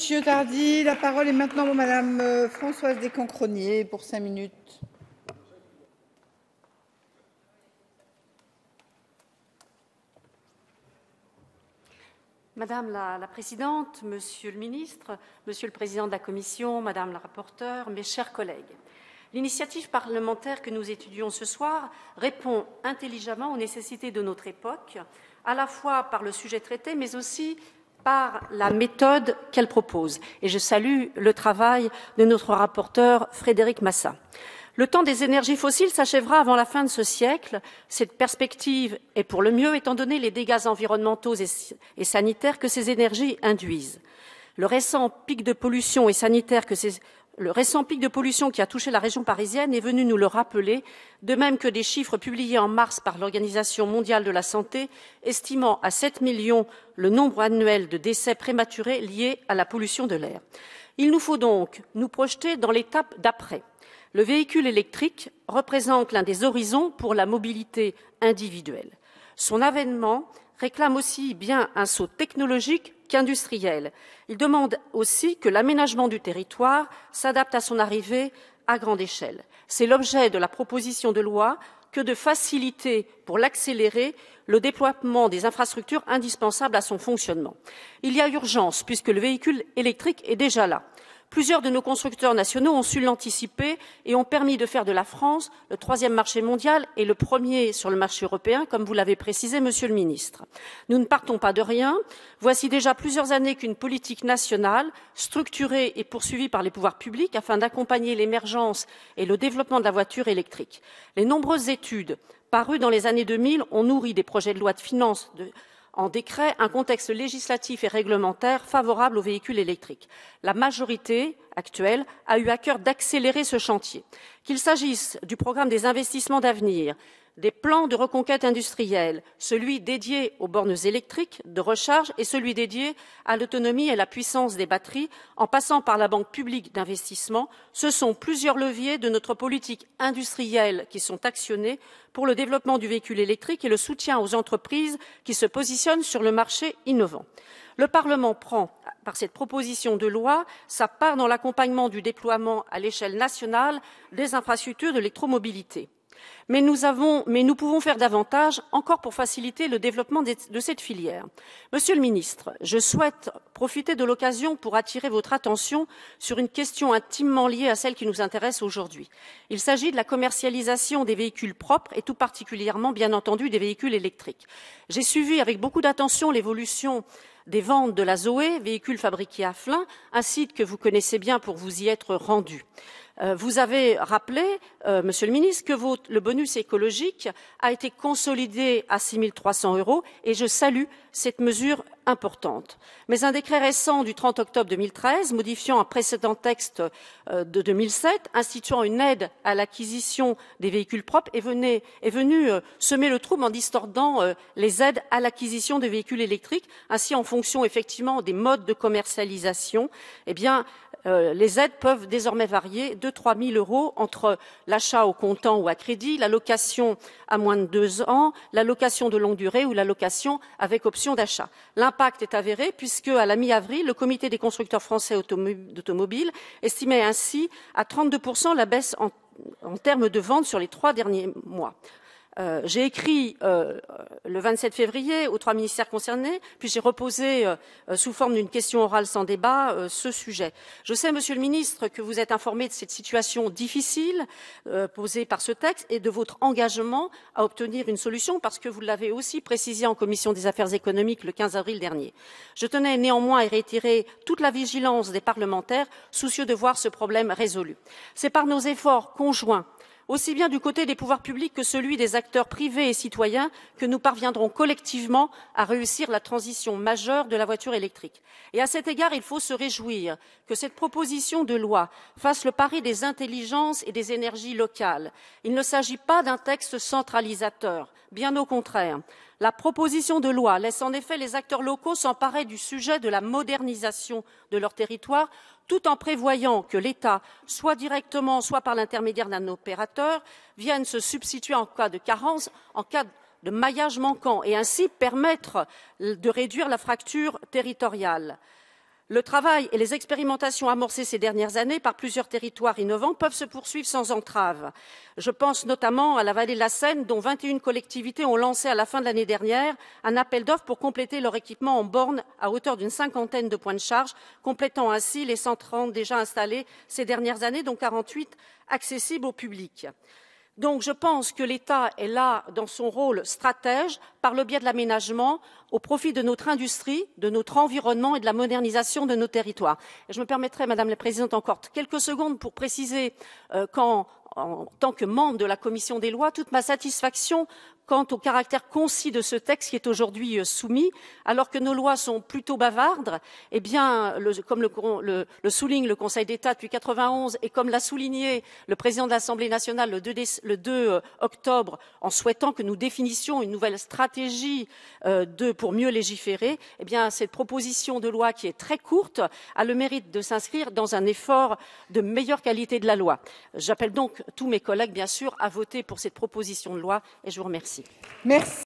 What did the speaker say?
Monsieur Tardy, la parole est maintenant à Madame Françoise Descancronier pour 5 minutes. Madame la Présidente, Monsieur le Ministre, Monsieur le Président de la Commission, Madame la rapporteure, mes chers collègues, l'initiative parlementaire que nous étudions ce soir répond intelligemment aux nécessités de notre époque, à la fois par le sujet traité, mais aussi par la méthode qu'elle propose. Et je salue le travail de notre rapporteur Frédéric Massa. Le temps des énergies fossiles s'achèvera avant la fin de ce siècle. Cette perspective est pour le mieux, étant donné les dégâts environnementaux et sanitaires que ces énergies induisent. Le récent pic de pollution qui a touché la région parisienne est venu nous le rappeler, de même que des chiffres publiés en mars par l'Organisation mondiale de la santé, estimant à 7 millions le nombre annuel de décès prématurés liés à la pollution de l'air. Il nous faut donc nous projeter dans l'étape d'après. Le véhicule électrique représente l'un des horizons pour la mobilité individuelle. Son avènement réclame aussi bien un saut technologique qu'industriel. Il demande aussi que l'aménagement du territoire s'adapte à son arrivée à grande échelle. C'est l'objet de la proposition de loi que de faciliter, pour l'accélérer, le déploiement des infrastructures indispensables à son fonctionnement. Il y a urgence puisque le véhicule électrique est déjà là. Plusieurs de nos constructeurs nationaux ont su l'anticiper et ont permis de faire de la France le 3e marché mondial et le premier sur le marché européen, comme vous l'avez précisé, Monsieur le Ministre. Nous ne partons pas de rien. Voici déjà plusieurs années qu'une politique nationale, structurée et poursuivie par les pouvoirs publics afin d'accompagner l'émergence et le développement de la voiture électrique. Les nombreuses études parues dans les années 2000 ont nourri des projets de loi de finances en décret un contexte législatif et réglementaire favorable aux véhicules électriques. La majorité actuelle a eu à cœur d'accélérer ce chantier. Qu'il s'agisse du programme des investissements d'avenir, des plans de reconquête industrielle, celui dédié aux bornes électriques de recharge et celui dédié à l'autonomie et la puissance des batteries, en passant par la Banque publique d'investissement, ce sont plusieurs leviers de notre politique industrielle qui sont actionnés pour le développement du véhicule électrique et le soutien aux entreprises qui se positionnent sur le marché innovant. Le Parlement prend, par cette proposition de loi, sa part dans l'accompagnement du déploiement à l'échelle nationale des infrastructures d'électromobilité. Mais nous pouvons faire davantage encore pour faciliter le développement de cette filière. Monsieur le Ministre, je souhaite profiter de l'occasion pour attirer votre attention sur une question intimement liée à celle qui nous intéresse aujourd'hui. Il s'agit de la commercialisation des véhicules propres et tout particulièrement, bien entendu, des véhicules électriques. J'ai suivi avec beaucoup d'attention l'évolution des ventes de la Zoé, véhicule fabriqué à Flins, un site que vous connaissez bien pour vous y être rendu. Vous avez rappelé, Monsieur le Ministre, que le bonus écologique a été consolidé à 6 300 € et je salue cette mesure importante. Mais un décret récent du 30 octobre 2013, modifiant un précédent texte de 2007, instituant une aide à l'acquisition des véhicules propres, est venu semer le trouble en distordant les aides à l'acquisition de véhicules électriques. Ainsi, en fonction effectivement des modes de commercialisation, les aides peuvent désormais varier de 3 000 € entre l'achat au comptant ou à crédit, la location à moins de 2 ans, la location de longue durée ou la location avec option d'achat. L'impact est avéré puisque, à la mi-avril, le comité des constructeurs français d'automobiles estimait ainsi à 32% la baisse en termes de ventes sur les 3 derniers mois. J'ai écrit le 27 février aux 3 ministères concernés, puis j'ai reposé sous forme d'une question orale sans débat ce sujet. Je sais, Monsieur le Ministre, que vous êtes informé de cette situation difficile posée par ce texte et de votre engagement à obtenir une solution, parce que vous l'avez aussi précisé en commission des affaires économiques le 15 avril dernier. Je tenais néanmoins à réitérer toute la vigilance des parlementaires soucieux de voir ce problème résolu. C'est par nos efforts conjoints, aussi bien du côté des pouvoirs publics que celui des acteurs privés et citoyens, que nous parviendrons collectivement à réussir la transition majeure de la voiture électrique. Et à cet égard, il faut se réjouir que cette proposition de loi fasse le pari des intelligences et des énergies locales. Il ne s'agit pas d'un texte centralisateur, bien au contraire. La proposition de loi laisse en effet les acteurs locaux s'emparer du sujet de la modernisation de leur territoire, tout en prévoyant que l'État, soit directement, soit par l'intermédiaire d'un opérateur, vienne se substituer en cas de carence, en cas de maillage manquant, et ainsi permettre de réduire la fracture territoriale. Le travail et les expérimentations amorcées ces dernières années par plusieurs territoires innovants peuvent se poursuivre sans entrave. Je pense notamment à la vallée de la Seine, dont 21 collectivités ont lancé à la fin de l'année dernière un appel d'offres pour compléter leur équipement en borne à hauteur d'une 50aine de points de charge, complétant ainsi les 130 déjà installés ces dernières années, dont 48 accessibles au public. Donc je pense que l'État est là dans son rôle stratège par le biais de l'aménagement au profit de notre industrie, de notre environnement et de la modernisation de nos territoires. Et je me permettrai, Madame la Présidente, encore quelques secondes pour préciser qu'en tant que membre de la Commission des lois, toute ma satisfaction quant au caractère concis de ce texte qui est aujourd'hui soumis, alors que nos lois sont plutôt bavardes, eh bien, comme le souligne le Conseil d'État depuis 1991 et comme l'a souligné le président de l'Assemblée nationale le 2 octobre, en souhaitant que nous définissions une nouvelle stratégie pour mieux légiférer, eh bien, cette proposition de loi qui est très courte a le mérite de s'inscrire dans un effort de meilleure qualité de la loi. J'appelle donc tous mes collègues, bien sûr, à voter pour cette proposition de loi et je vous remercie. Merci.